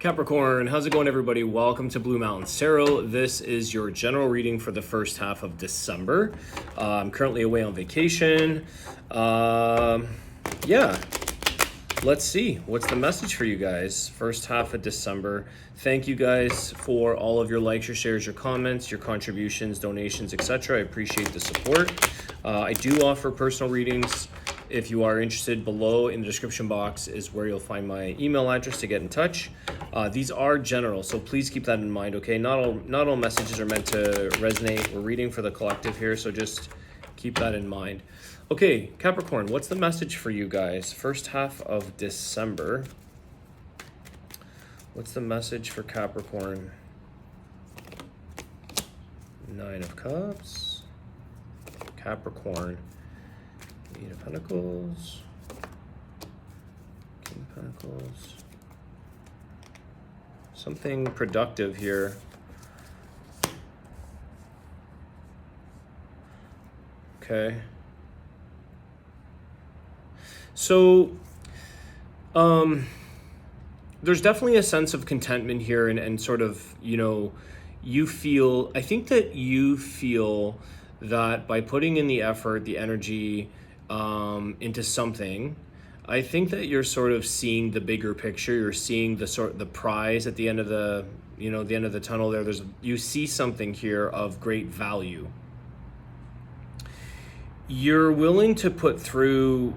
Capricorn, how's it going, everybody? Welcome to Blue Mountains Tarot. This is your general reading for the first half of December. I'm currently away on vacation. Yeah, let's see. What's the message for you guys? First half of December. Thank you guys for all of your likes, your shares, your comments, your contributions, donations, etc. I appreciate the support. I do offer personal readings. If you are interested, below in the description box is where you'll find my email address to get in touch. These are general, so please keep that in mind, okay? Not all messages are meant to resonate. We're reading for the collective here, so just keep that in mind. Okay, Capricorn, what's the message for you guys? First half of December. What's the message for Capricorn? Nine of Cups. Capricorn. Eight of Pentacles. King of Pentacles. Something productive here. Okay. So, there's definitely a sense of contentment here and sort of, I think that you feel that by putting in the effort, the energy, into something, I think that you're sort of seeing the bigger picture. You're seeing the prize at the end of the end of the tunnel there. You see something here of great value. You're willing to put through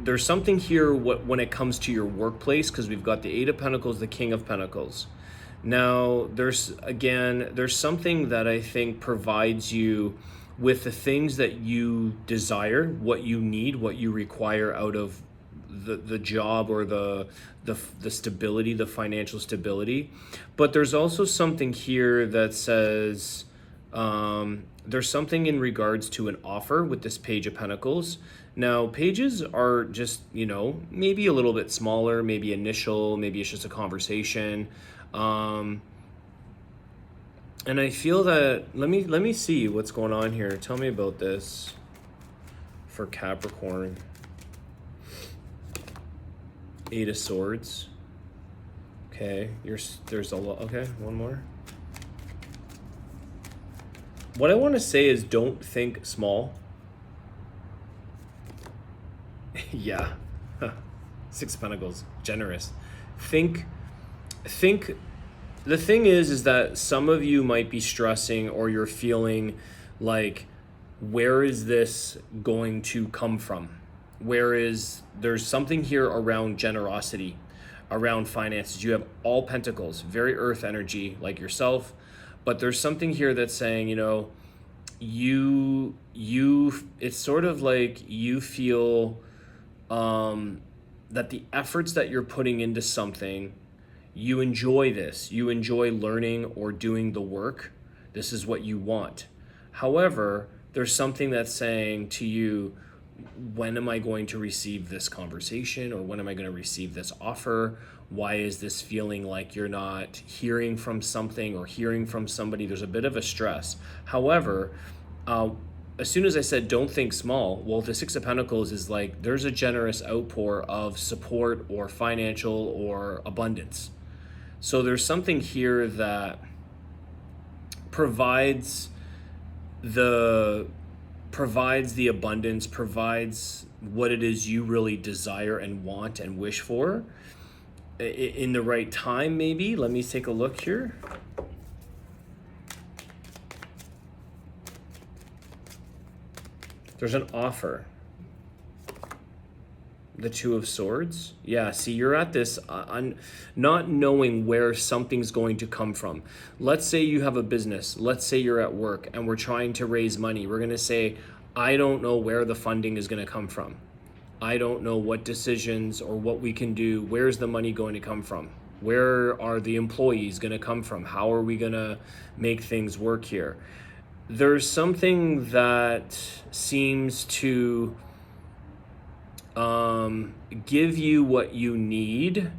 there's something here when it comes to your workplace, because we've got the Eight of Pentacles, the King of Pentacles. Now, there's something that I think provides you with the things that you desire, what you need, what you require out of the job or the stability, the financial stability. But there's also something here that says there's something in regards to an offer with this Page of Pentacles. Now, pages are just, maybe a little bit smaller, maybe initial, maybe it's just a conversation. And I feel that, let me see what's going on here. Tell me about this for Capricorn. Eight of Swords. Okay, there's a lot. Okay, one more. What I want to say is don't think small. Yeah. Six of Pentacles. Generous. Think. The thing is that some of you might be stressing, or you're feeling like, where is this going to come from? There's something here around generosity, around finances. You have all Pentacles, very earth energy like yourself, but there's something here that's saying, it's sort of like you feel that the efforts that you're putting into something, you enjoy this. You enjoy learning or doing the work. This is what you want. However, there's something that's saying to you, when am I going to receive this conversation, or when am I going to receive this offer? Why is this feeling like you're not hearing from something or hearing from somebody? There's a bit of a stress. However, as soon as I said don't think small, well, the Six of Pentacles is like there's a generous outpour of support or financial or abundance. So there's something here that provides the abundance, provides what it is you really desire and want and wish for in the right time, maybe. Let me take a look here. There's an offer. The Two of Swords. Yeah, see, you're at this not knowing where something's going to come from. Let's say you have a business. Let's say you're at work and we're trying to raise money. We're going to say, I don't know where the funding is going to come from. I don't know what decisions or what we can do. Where's the money going to come from? Where are the employees going to come from? How are we going to make things work here? There's something that seems to give you what you need,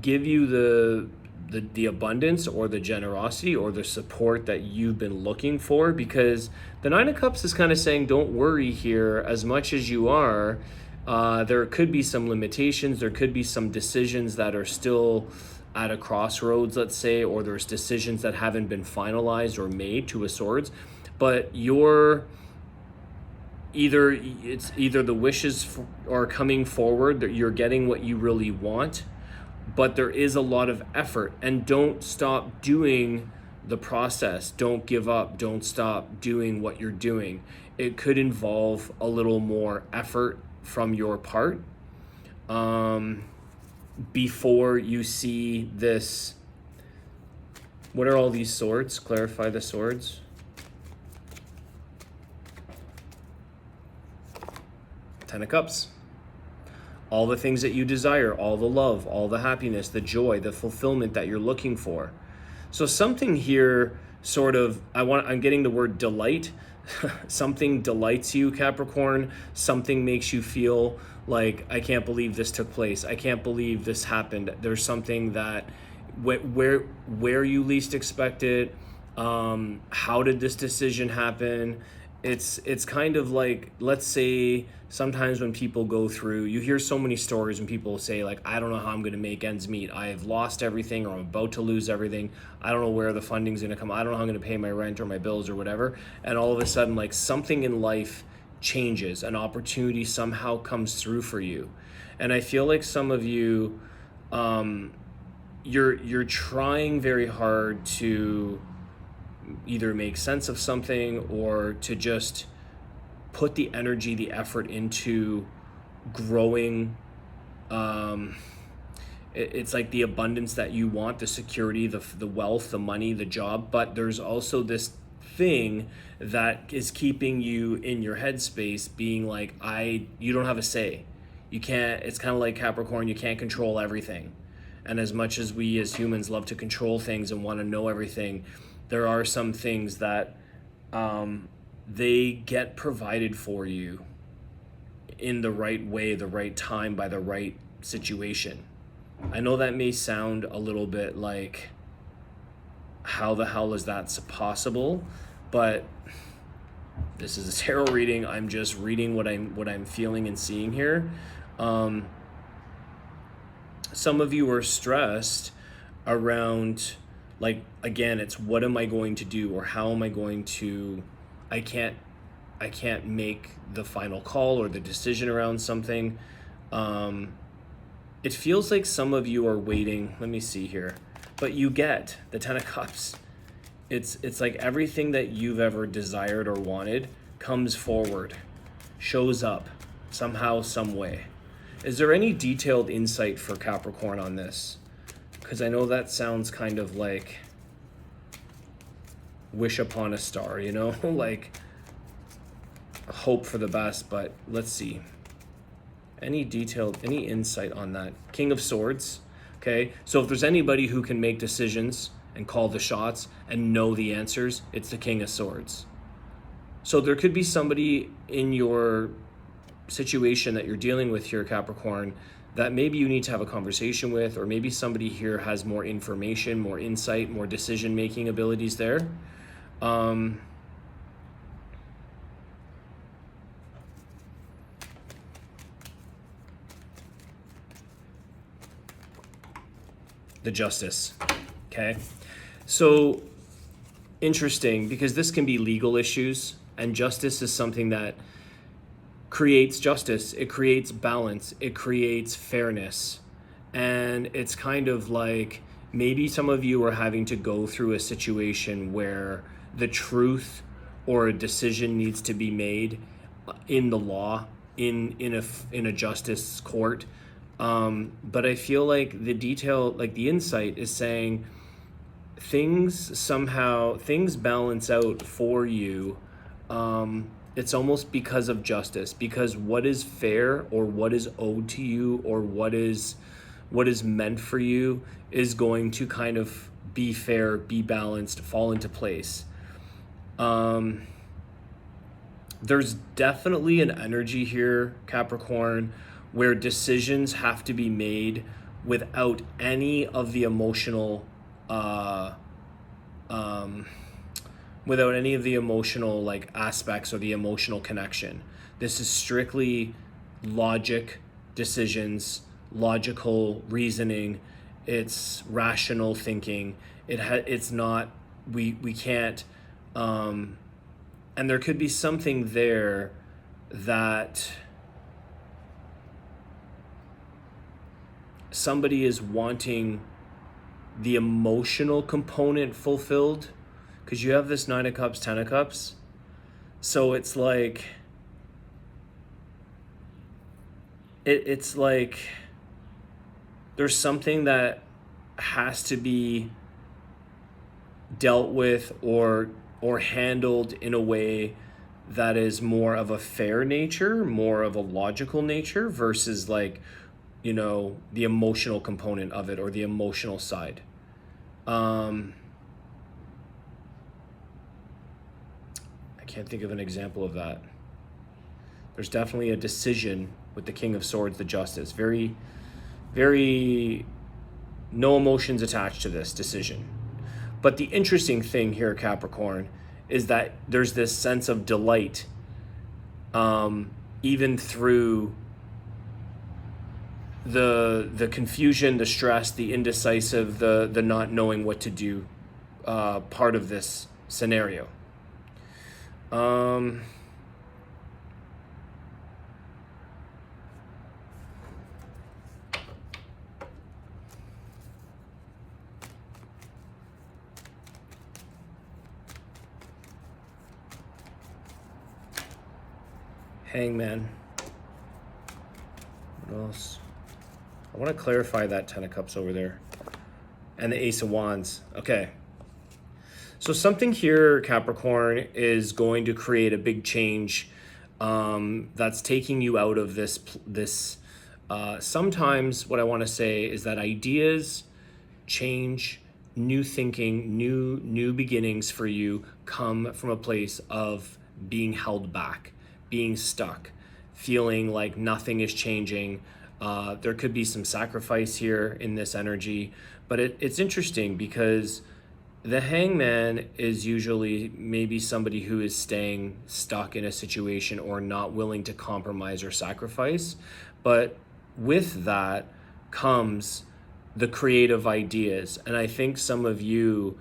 give you the abundance or the generosity or the support that you've been looking for, because the Nine of Cups is kind of saying don't worry here as much as you are. There could be some limitations. There could be some decisions that are still at a crossroads, let's say, or there's decisions that haven't been finalized or made, Two of Swords. But it's either the wishes are coming forward, that you're getting what you really want, but there is a lot of effort. And don't stop doing the process. Don't give up. Don't stop doing what you're doing. It could involve a little more effort from your part before you see this. What are all these swords? Clarify the swords. Ten of Cups. All the things that you desire, all the love, all the happiness, the joy, the fulfillment that you're looking for. So something here sort of, I'm getting the word delight. Something delights you, Capricorn. Something makes you feel like, I can't believe this took place. I can't believe this happened. There's something that where you least expect it. How did this decision happen? It's kind of like, let's say sometimes when people go through, you hear so many stories when people say like, I don't know how I'm going to make ends meet. I have lost everything, or I'm about to lose everything. I don't know where the funding's going to come. I don't know how I'm going to pay my rent or my bills or whatever. And all of a sudden, like, something in life changes. An opportunity somehow comes through for you. And I feel like some of you, you're trying very hard to either make sense of something or to just put the energy, the effort into growing. It's like the abundance that you want, the security, the wealth, the money, the job. But there's also this thing that is keeping you in your headspace being like, you don't have a say. You can't, it's kind of like Capricorn, you can't control everything. And as much as we as humans love to control things and want to know everything, there are some things that they get provided for you in the right way, the right time, by the right situation. I know that may sound a little bit like, how the hell is that possible? But this is a tarot reading. I'm just reading what I'm feeling and seeing here. Some of you are stressed around, like, again, it's what am I going to do, or how am I going to, I can't make the final call or the decision around something. It feels like some of you are waiting. Let me see here. But you get the Ten of Cups. It's like everything that you've ever desired or wanted comes forward, shows up somehow, some way. Is there any detailed insight for Capricorn on this? Because I know that sounds kind of like wish upon a star, you know, like hope for the best, but let's see. Any insight on that? King of Swords, okay? So if there's anybody who can make decisions and call the shots and know the answers, it's the King of Swords. So there could be somebody in your situation that you're dealing with here, Capricorn, that maybe you need to have a conversation with, or maybe somebody here has more information, more insight, more decision-making abilities there. The Justice, okay? So interesting, because this can be legal issues, and justice is something that creates justice, it creates balance, it creates fairness. And it's kind of like, maybe some of you are having to go through a situation where the truth or a decision needs to be made in the law, in a justice court. But I feel like the detail, like the insight is saying things balance out for you. It's almost because of justice, because what is fair, or what is owed to you, or what is meant for you is going to kind of be fair, be balanced, fall into place. There's definitely an energy here, Capricorn, where decisions have to be made without any of the emotional like aspects or the emotional connection. This is strictly logic, decisions, logical reasoning. It's rational thinking. It's not, we can't, and there could be something there that somebody is wanting the emotional component fulfilled, because you have this 9 of Cups, 10 of Cups. So it's like, it's like there's something that has to be dealt with or handled in a way that is more of a fair nature, more of a logical nature, versus like, you know, the emotional component of it or the emotional side. I can't think of an example of that. There's definitely a decision with the King of Swords, the Justice. Very, very, no emotions attached to this decision. But the interesting thing here, Capricorn, is that there's this sense of delight, even through the confusion, the stress, the indecisive, the not knowing what to do, part of this scenario. Hangman. What else? I want to clarify that 10 of Cups over there. And the Ace of Wands. Okay. So something here, Capricorn, is going to create a big change, that's taking you out of this. Sometimes what I want to say is that ideas, change, new thinking, new beginnings for you come from a place of being held back, being stuck, feeling like nothing is changing. There could be some sacrifice here in this energy, but it's interesting because the Hangman is usually maybe somebody who is staying stuck in a situation or not willing to compromise or sacrifice. But with that comes the creative ideas. And I think some of you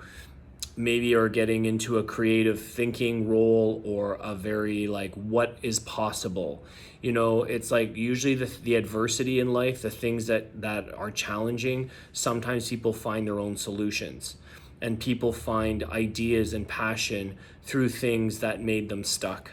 maybe are getting into a creative thinking role, or a very like, what is possible? You know, it's like usually the adversity in life, the things that are challenging, sometimes people find their own solutions, and people find ideas and passion through things that made them stuck.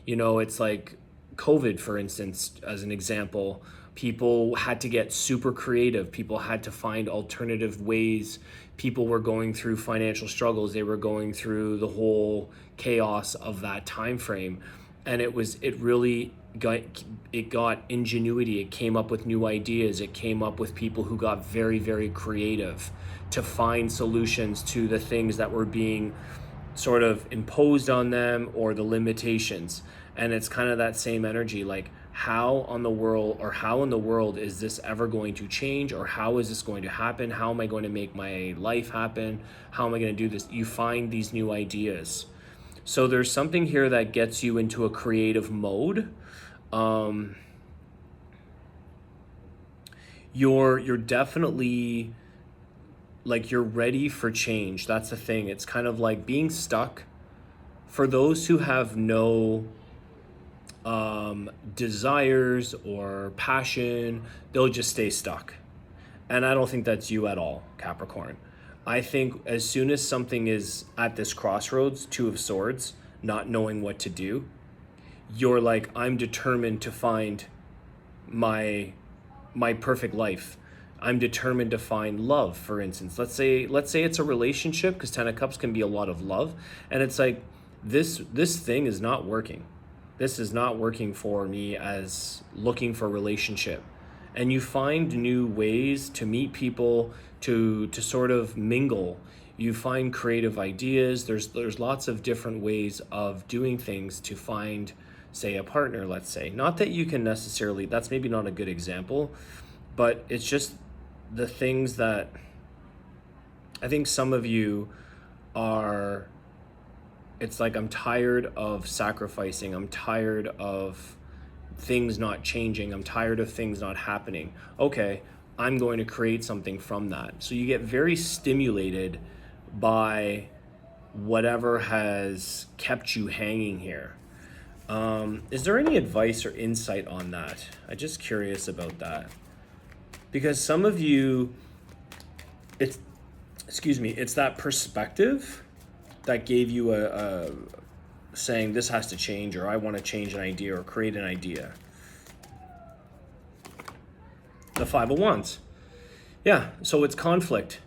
You know, it's like COVID, for instance, as an example. People had to get super creative. People had to find alternative ways. People were going through financial struggles. They were going through the whole chaos of that time frame. And it really got ingenuity. It came up with new ideas. It came up with people who got very, very creative to find solutions to the things that were being sort of imposed on them, or the limitations. And it's kind of that same energy, like, how in the world is this ever going to change? Or how is this going to happen? How am I going to make my life happen? How am I going to do this? You find these new ideas. So there's something here that gets you into a creative mode. You're definitely, like, you're ready for change. That's the thing. It's kind of like being stuck. For those who have no desires or passion, they'll just stay stuck. And I don't think that's you at all, Capricorn. I think as soon as something is at this crossroads, 2 of Swords, not knowing what to do, you're like, I'm determined to find my perfect life. I'm determined to find love, for instance. Let's say it's a relationship, because 10 of Cups can be a lot of love. And it's like, this thing is not working. This is not working for me as looking for a relationship. And you find new ways to meet people, to sort of mingle. You find creative ideas. There's lots of different ways of doing things to find, say, a partner, let's say. Not that you can necessarily, that's maybe not a good example, but it's just the things that I think some of you are, it's like, I'm tired of sacrificing. I'm tired of things not changing. I'm tired of things not happening. Okay, I'm going to create something from that. So you get very stimulated by whatever has kept you hanging here. Is there any advice or insight on that? I'm just curious about that. Because some of you, it's that perspective that gave you a saying this has to change, or I want to change an idea or create an idea. The Five of Wands. Yeah, so it's conflict.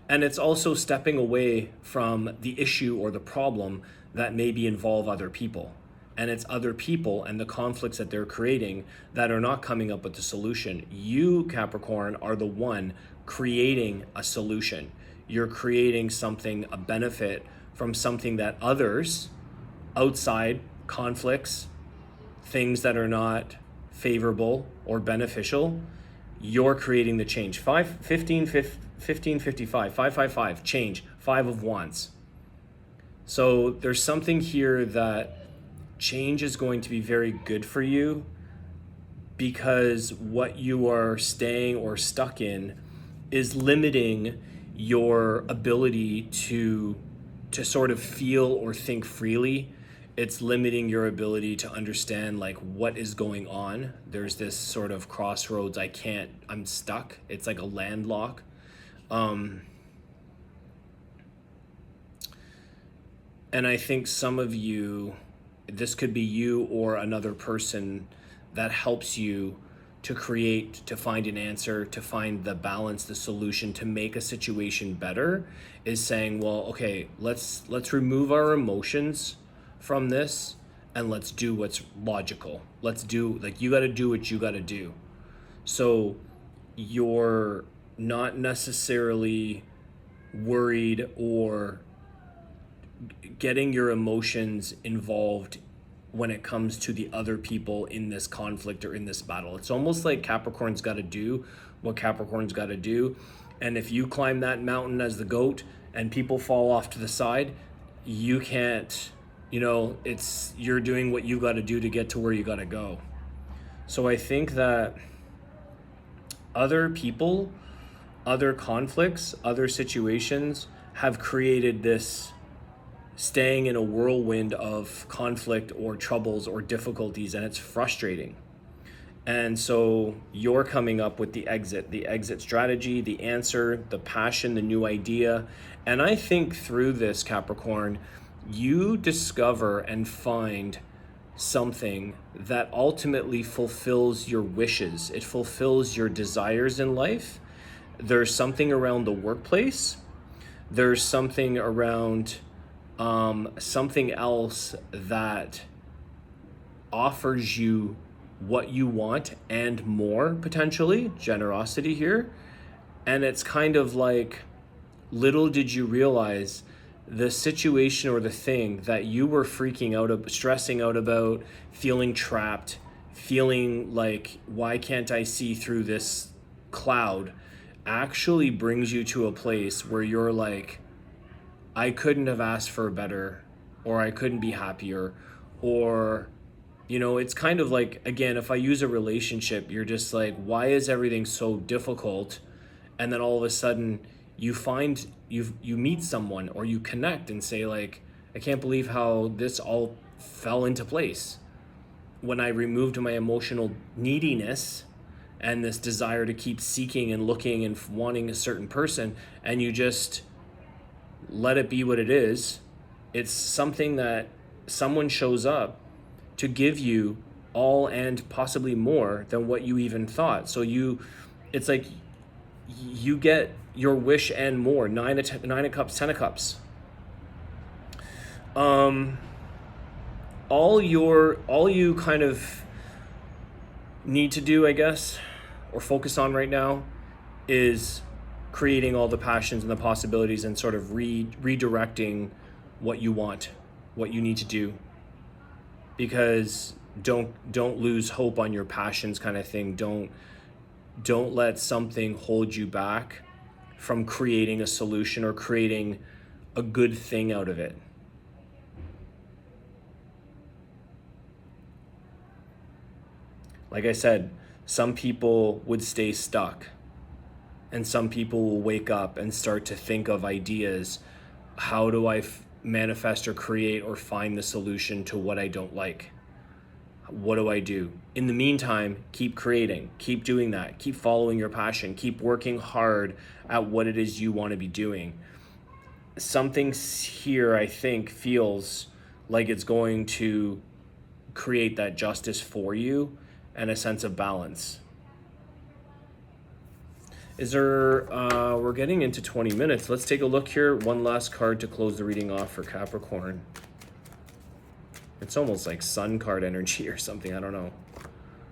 And it's also stepping away from the issue or the problem that maybe involve other people. And it's other people and the conflicts that they're creating that are not coming up with the solution. You, Capricorn, are the one creating a solution. You're creating something, a benefit from something that others, outside conflicts, things that are not favorable or beneficial, you're creating the change. 1555, 555, change, Five of Wands. So there's something here that change is going to be very good for you, because what you are staying or stuck in is limiting your ability to sort of feel or think freely. It's limiting your ability to understand like what is going on. There's this sort of crossroads. I'm stuck. It's like a landlock. And I think some of you, this could be you or another person that helps you to create, to find an answer, to find the balance, the solution, to make a situation better, is saying, well, okay, let's remove our emotions from this and let's do what's logical. Let's do, like, you got to do what you got to do. So you're not necessarily worried or getting your emotions involved when it comes to the other people in this conflict or in this battle. It's almost like Capricorn's got to do what Capricorn's got to do. And if you climb that mountain as the goat and people fall off to the side, you can't, you're doing what you got to do to get to where you got to go. So I think that other people, other conflicts, other situations have created this staying in a whirlwind of conflict or troubles or difficulties, and it's frustrating. And so you're coming up with the exit strategy, the answer, the passion, the new idea. And I think through this, Capricorn, you discover and find something that ultimately fulfills your wishes. It fulfills your desires in life. There's something around the workplace. There's something around something else that offers you what you want and more, potentially. Generosity here. And it's kind of like, little did you realize the situation or the thing that you were freaking out, stressing out about, feeling trapped, feeling like, why can't I see through this cloud, actually brings you to a place where you're like, I couldn't have asked for better, or I couldn't be happier, or, it's kind of like, again, if I use a relationship, you're just like, why is everything so difficult? And then all of a sudden you find, you meet someone or you connect and say like, I can't believe how this all fell into place when I removed my emotional neediness and this desire to keep seeking and looking and wanting a certain person, and you just let it be what it is. It's something that someone shows up to give you all and possibly more than what you even thought. So it's like you get your wish and more. Nine of Cups, 10 of Cups. All you kind of need to do, I guess, or focus on right now is creating all the passions and the possibilities and sort of redirecting what you want, what you need to do. Because don't lose hope on your passions, kind of thing. Don't let something hold you back from creating a solution or creating a good thing out of it. Like I said, some people would stay stuck, and some people will wake up and start to think of ideas. How do I manifest or create or find the solution to what I don't like? What do I do? In the meantime, keep creating, keep doing that, keep following your passion, keep working hard at what it is you want to be doing. Something here, I think, feels like it's going to create that justice for you and a sense of balance. Is there, we're getting into 20 minutes. Let's take a look here. One last card to close the reading off for Capricorn. It's almost like sun card energy or something. I don't know.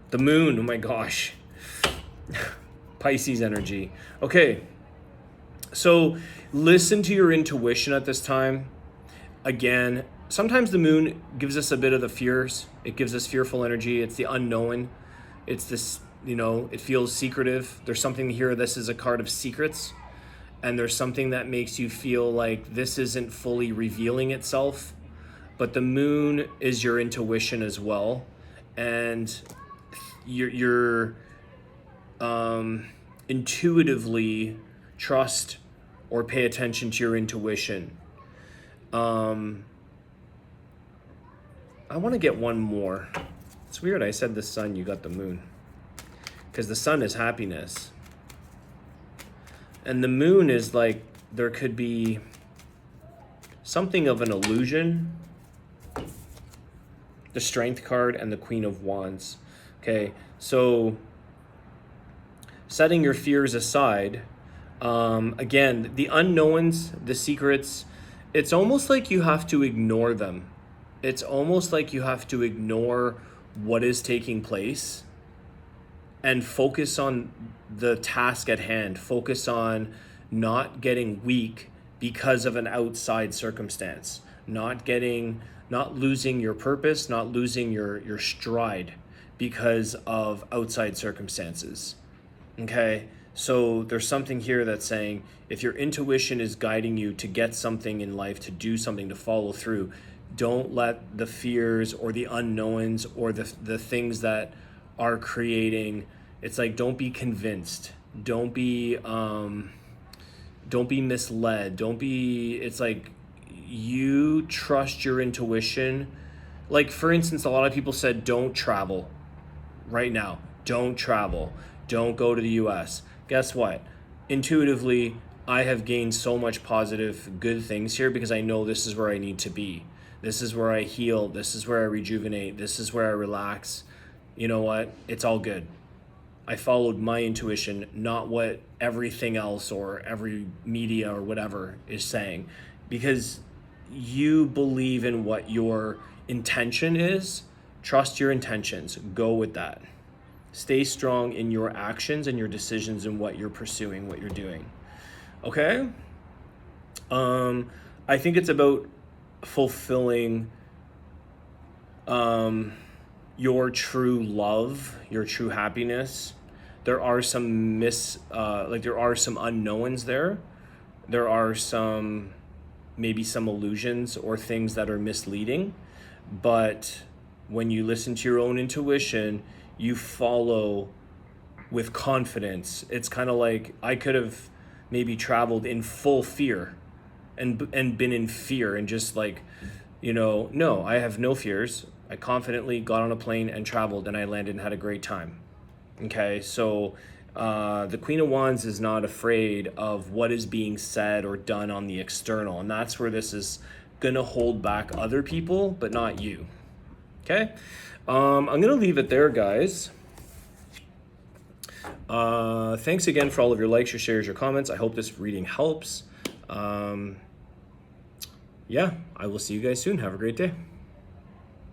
The moon. Oh my gosh. Pisces energy. Okay. So listen to your intuition at this time. Again, sometimes the moon gives us a bit of the fears. It gives us fearful energy. It's the unknown. It's this, it feels secretive. There's something here. This is a card of secrets. And there's something that makes you feel like this isn't fully revealing itself. But the moon is your intuition as well, and you're intuitively trust or pay attention to your intuition. I want to get one more. It's weird I said the sun, you got the moon, because the sun is happiness. And the moon is like, there could be something of an illusion. The Strength card and the Queen of Wands. Okay, so setting your fears aside, again, the unknowns, the secrets, it's almost like you have to ignore them. It's almost like you have to ignore what is taking place and focus on the task at hand. Focus on not getting weak because of an outside circumstance, not losing your purpose, not losing your stride because of outside circumstances. Okay, so there's something here that's saying, if your intuition is guiding you to get something in life, to do something, to follow through, don't let the fears or the unknowns or the things that are creating, it's like, don't be convinced. Don't be misled. It's like, you trust your intuition. Like, for instance, a lot of people said, don't travel right now. Don't travel. Don't go to the US. Guess what? Intuitively, I have gained so much positive, good things here because I know this is where I need to be. This is where I heal. This is where I rejuvenate. This is where I relax. You know what? It's all good. I followed my intuition, not what everything else or every media or whatever is saying, because you believe in what your intention is. Trust your intentions. Go with that. Stay strong in your actions and your decisions and what you're pursuing, what you're doing. Okay? I think it's about fulfilling your true love, your true happiness. There are some there are some unknowns there. There are maybe some illusions or things that are misleading, but when you listen to your own intuition, you follow with confidence. It's kind of like, I could have maybe traveled in full fear and been in fear and just like, no, I have no fears. I confidently got on a plane and traveled, and I landed and had a great time. Okay, so the Queen of Wands is not afraid of what is being said or done on the external, and that's where this is gonna hold back other people, but not you. Okay, I'm gonna leave it there, guys. Thanks again for all of your likes, your shares, your comments. I hope this reading helps. Yeah, I will see you guys soon. Have a great day.